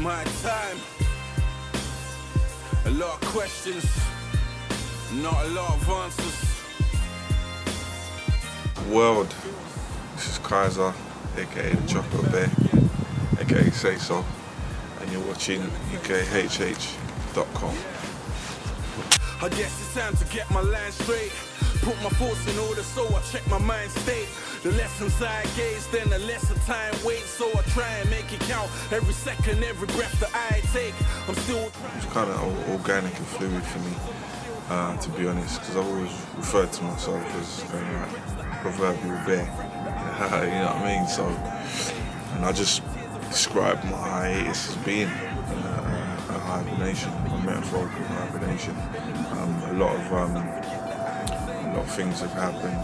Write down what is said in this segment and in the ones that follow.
my time. A lot of questions, not a lot of answers. World, this is Kyza, aka the Chocolate Bear, aka Say So, and you're watching UKHH.com. I guess it's time to get my line straight. Put my thoughts in order so I check my mind state. The lessons I gaze, then the lesser time waits. So I try and make it count every second, every breath that I take. I'm still It's kind of organic and fluid for me, to be honest, because I've always referred to myself as a proverbial bear. You know what I mean? So, and I just describe my hiatus as being a hibernation, a metaphorical hibernation. A lot of things have happened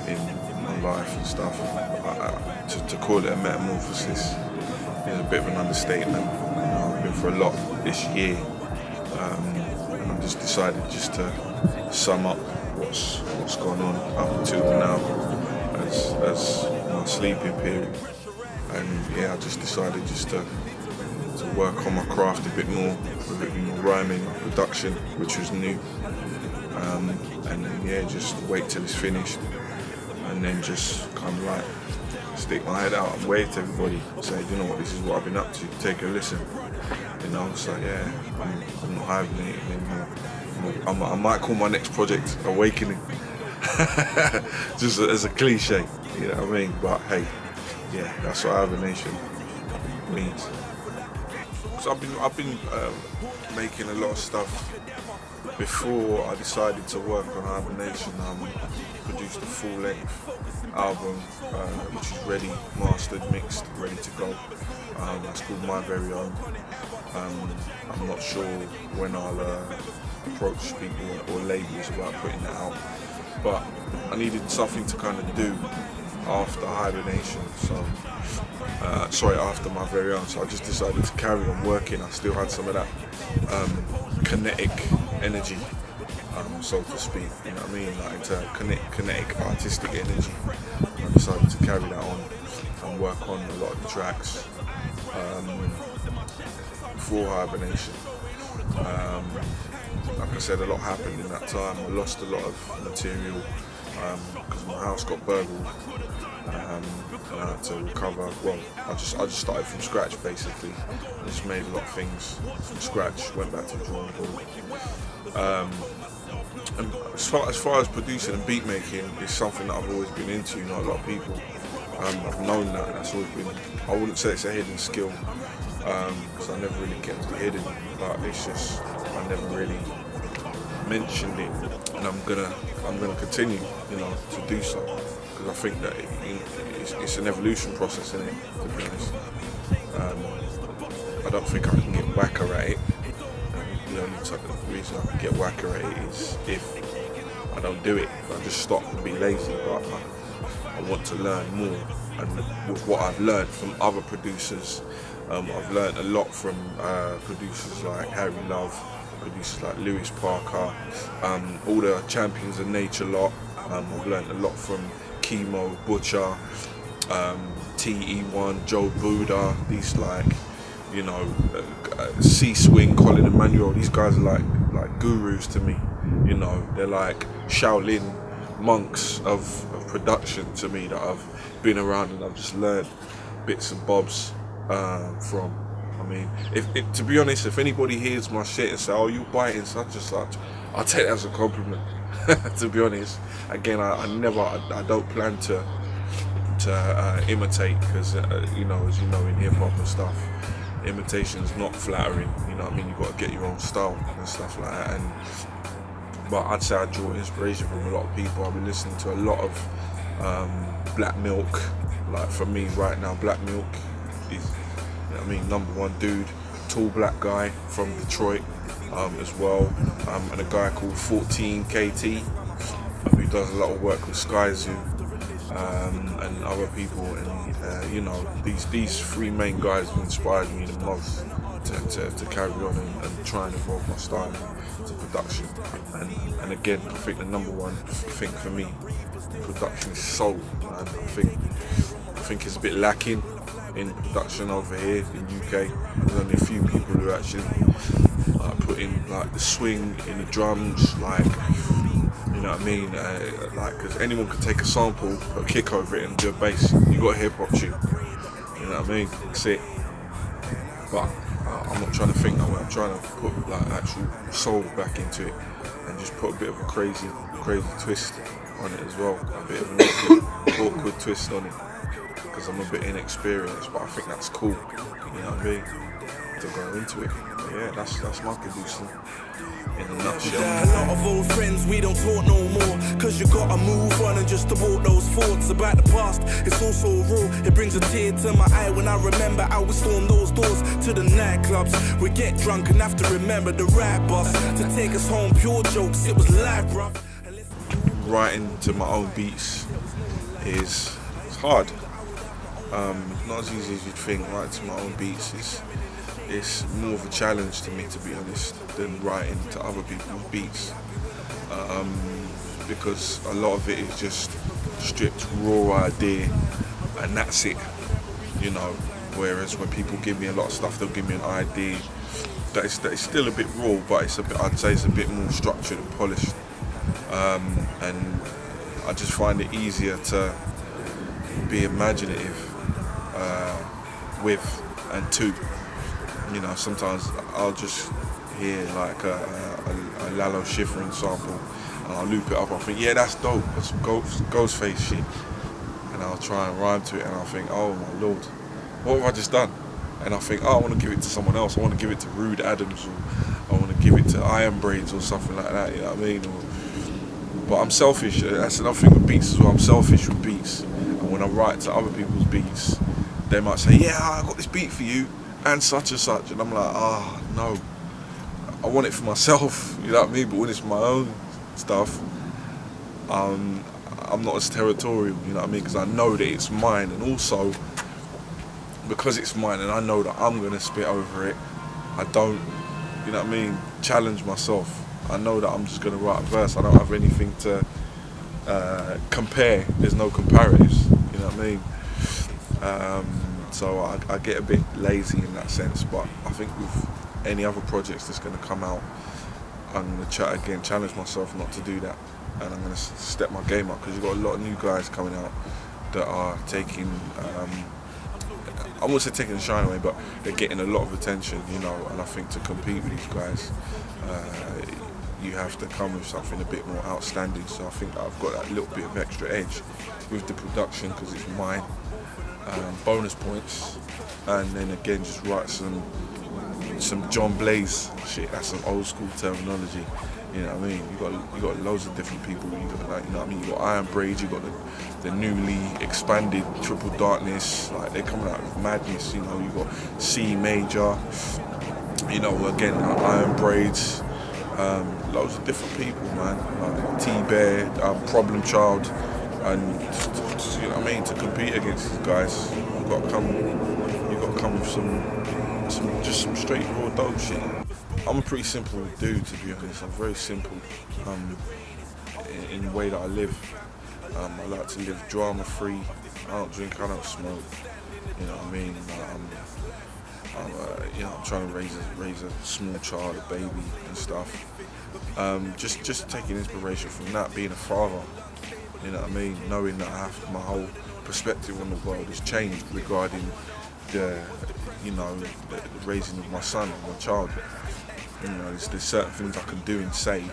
in my life and stuff. To call it a metamorphosis is a bit of an understatement. I've been through a lot this year, and I've just decided just to sum up what's gone on up until now as my sleeping period. And yeah, I just decided just to work on my craft a bit more, with a bit more rhyming, production, which was new. And then yeah, just wait till it's finished, and then just kind of like stick my head out and wave to everybody, say, you know what, this is what I've been up to, take a listen. You know, so yeah, I'm not hibernating anymore. I might call my next project Awakening, just as a cliche, you know what I mean? But hey, yeah, that's what hibernation means. So I've been making a lot of stuff. Before I decided to work on hibernation, produced a full-length album, which is ready, mastered, mixed, ready to go. That's called My Very Own. I'm not sure when I'll approach people or labels about putting that out, but I needed something to kind of do after hibernation, so after My Very Own. So I just decided to carry on working. I still had some of that kinetic energy, so to speak, you know what I mean, like kinetic artistic energy. I decided to carry that on and work on a lot of the tracks for hibernation. Like I said, a lot happened in that time. I lost a lot of material because my house got burgled, and I had to recover. Well, I just started from scratch basically. I just made a lot of things from scratch, went back to the drawing board. And as far as producing and beat making is something that I've always been into. You know, a lot of people I've known that's always been. I wouldn't say it's a hidden skill, because I never really kept it hidden, but it's just I never really mentioned it, and I'm gonna continue, you know, to do so, because I think that it's an evolution process, isn't it? To be honest, I don't think I can get whacker at it. The only type of reason I can get whacker at it is if I don't do it. If I just stop and be lazy. But I want to learn more, and with what I've learned from other producers, I've learned a lot from producers like Harry Love, producers like Lewis Parker, all the champions of nature lot. I've learned a lot from Chemo, Butcher, TE1, Joe Buddha, these like, you know, C-Swing, Colin Emmanuel. These guys are like gurus to me. You know, they're like Shaolin monks of production to me that I've been around and I've just learned bits and bobs from. I mean, to be honest, if anybody hears my shit and say, "Oh, you biting such and such," I'll take that as a compliment. To be honest, again, I don't plan to imitate, because you know, as you know, in hip hop and stuff, imitation is not flattering. You know what I mean? You got to get your own style and stuff like that. But I'd say I draw inspiration from a lot of people. I've been listening to a lot of Black Milk. Like for me right now, Black Milk is, you know what I mean, #1 dude, tall black guy from Detroit as well, and a guy called 14KT who does a lot of work with Kyza and other people, and you know, these three main guys have inspired me the most to carry on and try and evolve my style to production. And again, I think the #1 thing for me, production is soul, man. I think it's a bit lacking in production over here in UK. There's only a few people who actually put in like the swing in the drums, like, you know what I mean? Like, because anyone can take a sample, put a kick over it and do a bass. You got a hip hop tune. You know what I mean? That's it. But I'm not trying to think that way. I'm trying to put like actual soul back into it and just put a bit of a crazy twist on it as well. A bit of an awkward twist on it, because I'm a bit inexperienced, but I think that's cool. You know what I mean? To go into it. But yeah, that's my producing in a nutshell. A lot of old friends, we don't talk no more, cause you gotta move on and just to walk those thoughts about the past. It's all so raw, it brings a tear to my eye when I remember how we stormed those doors to the nightclubs. We get drunk and have to remember the ride bus to take us home, pure jokes, it was life, bruv. Writing to my own beats is hard. Not as easy as you'd think. Writing to my own beats is more of a challenge to me, to be honest, than writing to other people's beats, because a lot of it is just stripped raw idea and that's it, you know. Whereas when people give me a lot of stuff, they'll give me an idea that is still a bit raw, but I'd say it's a bit more structured and polished, and I just find it easier to be imaginative with and to. You know, sometimes I'll just hear like a Lalo Schifrin sample and I'll loop it up. I think, yeah, that's dope. That's some Ghostface shit. And I'll try and rhyme to it and I'll think, oh my lord, what have I just done? And I think, oh, I want to give it to someone else. I want to give it to Rude Adams, or I want to give it to Iron Braids or something like that, you know what I mean? But I'm selfish. That's another thing with beats as well. I'm selfish with beats. And when I write to other people's beats, they might say, yeah, I got this beat for you and such, and I'm like, no, I want it for myself, you know what I mean? But when it's for my own stuff, I'm not as territorial, you know what I mean? Because I know that it's mine, and also because it's mine and I know that I'm gonna spit over it, I don't, you know what I mean, challenge myself. I know that I'm just gonna write a verse. I don't have anything to compare. There's no comparatives, you know what I mean? So I get a bit lazy in that sense, but I think with any other projects that's going to come out, I'm going to challenge myself not to do that, and I'm going to step my game up, because you've got a lot of new guys coming out that are taking, I won't say taking the shine away, but they're getting a lot of attention, you know, and I think to compete with these guys, you have to come with something a bit more outstanding. So I think I've got that little bit of extra edge with the production, because it's mine. Bonus points, and then again just write some John Blaze shit. That's some old school terminology, you know what I mean? You got loads of different people. You got, like, you know what I mean? You got Iron Braids, you got the newly expanded Triple Darkness, like they're coming out with madness, you know. You got C Major, you know, again Iron Braids, loads of different people, man. Like T-Bear, Problem Child. And you know what I mean, to compete against these guys, you've got to come with some straight raw dope shit. I'm a pretty simple dude, to be honest. I'm very simple in the way that I live. I like to live drama free. I don't drink, I don't smoke. You know what I mean? I'm trying to raise a small child, a baby and stuff. Just taking inspiration from that, being a father. You know what I mean? Knowing that my whole perspective on the world has changed regarding the raising of my son, my child. You know, there's certain things I can do and say,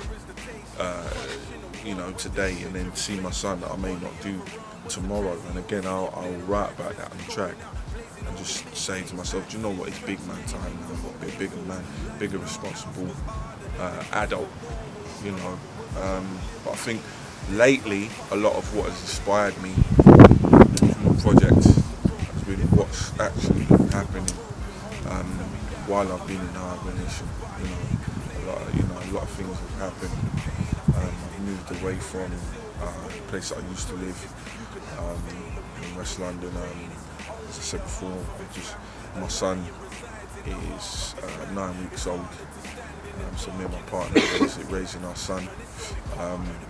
you know, today, and then see my son that I may not do tomorrow. And again, I'll write about that on the track and just say to myself, do you know what? It's big man time now. I've got to be a bigger man, bigger responsible adult. You know, but I think lately, a lot of what has inspired me from the project has been what's actually happening while I've been in HIbernation. A lot of things have happened. I've moved away from the place that I used to live in West London. As I said before, my son is 9 weeks old. So me and my partner are raising our son.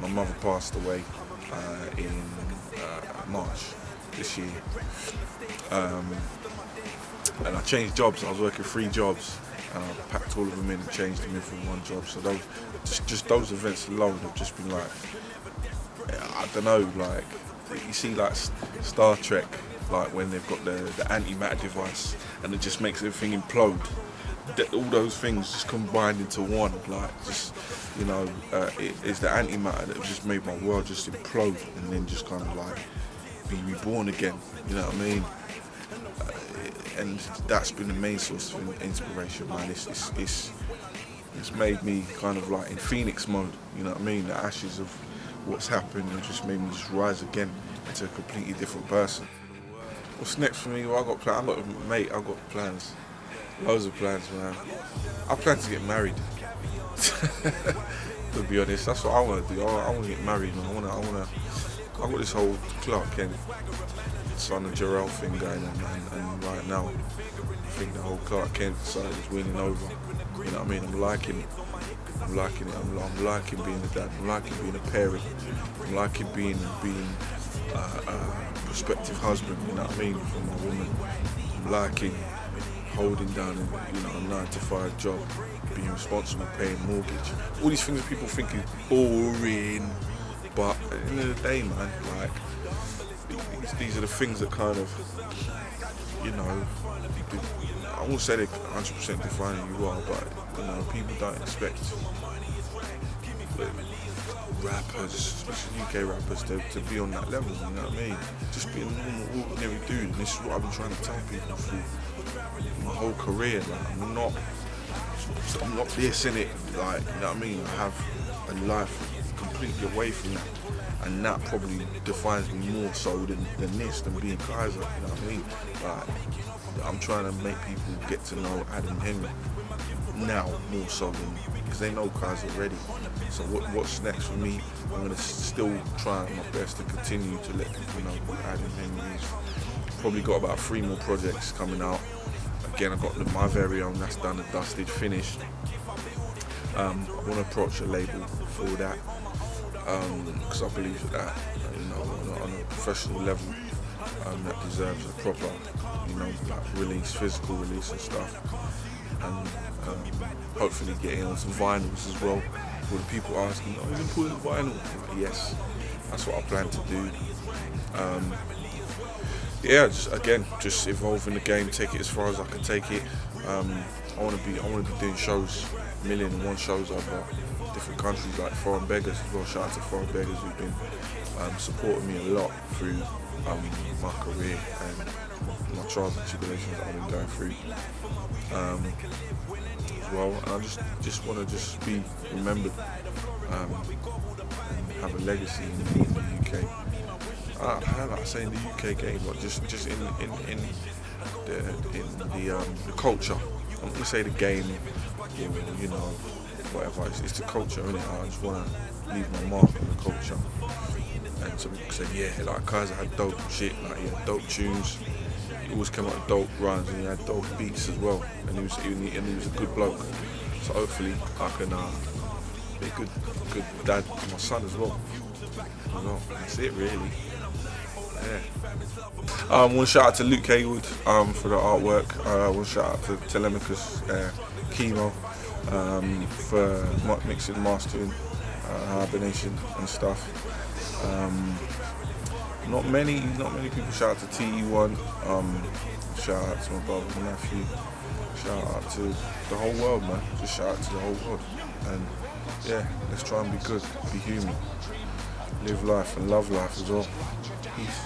My mother passed away in March this year. and I changed jobs. I was working 3 jobs, and I packed all of them in and changed them in for 1 job. So those, just those events alone have just been like, I don't know, like you see like Star Trek, like when they've got the antimatter device, and it just makes everything implode. All those things just combined into one, like just, you know, it's the antimatter that just made my world just implode and then just kind of like be reborn again, you know what I mean? And that's been the main source of inspiration, man. It's made me kind of like in Phoenix mode, you know what I mean? The ashes of what's happened and just made me just rise again into a completely different person. What's next for me? Well, I've got plans. Loads of plans, man. I plan to get married. To be honest, that's what I want to do. I want to get married, man. I got this whole Clark Kent, son of Jarrell thing going on, man. And right now, I think the whole Clark Kent side is winning over. You know what I mean? I'm liking it. I'm liking being a dad. I'm liking being a parent. I'm liking being a prospective husband. You know what I mean? For my woman. I'm liking holding down a 9-to-5 job, being responsible, paying mortgage. All these things that people think is boring, but at the end of the day, man, like these are the things that kind of, you know, I won't say they 100% define who you are, but you know, people don't expect rappers, especially UK rappers, to be on that level, you know what I mean? Just be a normal, ordinary dude, and this is what I've been trying to tell people through my whole career. Like, I'm not this in it, like, you know what I mean? I have a life completely away from that, and that probably defines me more so than being Kyza, you know what I mean? Like, I'm trying to make people get to know Adam Henry now more so than, because they know Kyza already. So what's next for me? I'm going to still try my best to continue to let people know who Adam Henry is. Probably got about 3 more projects coming out. Again, I've got my very own, that's done and dusted, finished. I want to approach a label for that, because I believe that, you know, on a professional level, that deserves a proper, you know, like release, physical release and stuff. And hopefully getting on some vinyls as well. For the people asking, oh, you put vinyl? Yes, that's what I plan to do. Yeah, just evolving the game, take it as far as I can take it. I want to be doing shows, 1,000,001 shows over different countries, like Foreign Beggars as well. Shout out to Foreign Beggars, who've been supporting me a lot through my career and my trials and tribulations that I've been going through as well. And I just want to just be remembered and have a legacy in the UK. I like saying the UK game, but just in the culture. I'm not gonna say the game, or, you know, whatever. It's the culture, innit? I just want to leave my mark on the culture. And some people say, yeah, like Kyza had dope shit, like he had dope tunes. He always came out with dope runs, and he had dope beats as well. And he was a good bloke. So hopefully I can be a good dad to my son as well. That's it, really. Yeah. One shout out to Luke Haywood for the artwork. One shout out to Telemachus Chemo for mixing, mastering, HIbernation and stuff. Not many people shout out to TE1. Shout out to my brother, my nephew. Shout out to the whole world, man. Just shout out to the whole world. And yeah, let's try and be good, be human, live life and love life as well. Peace.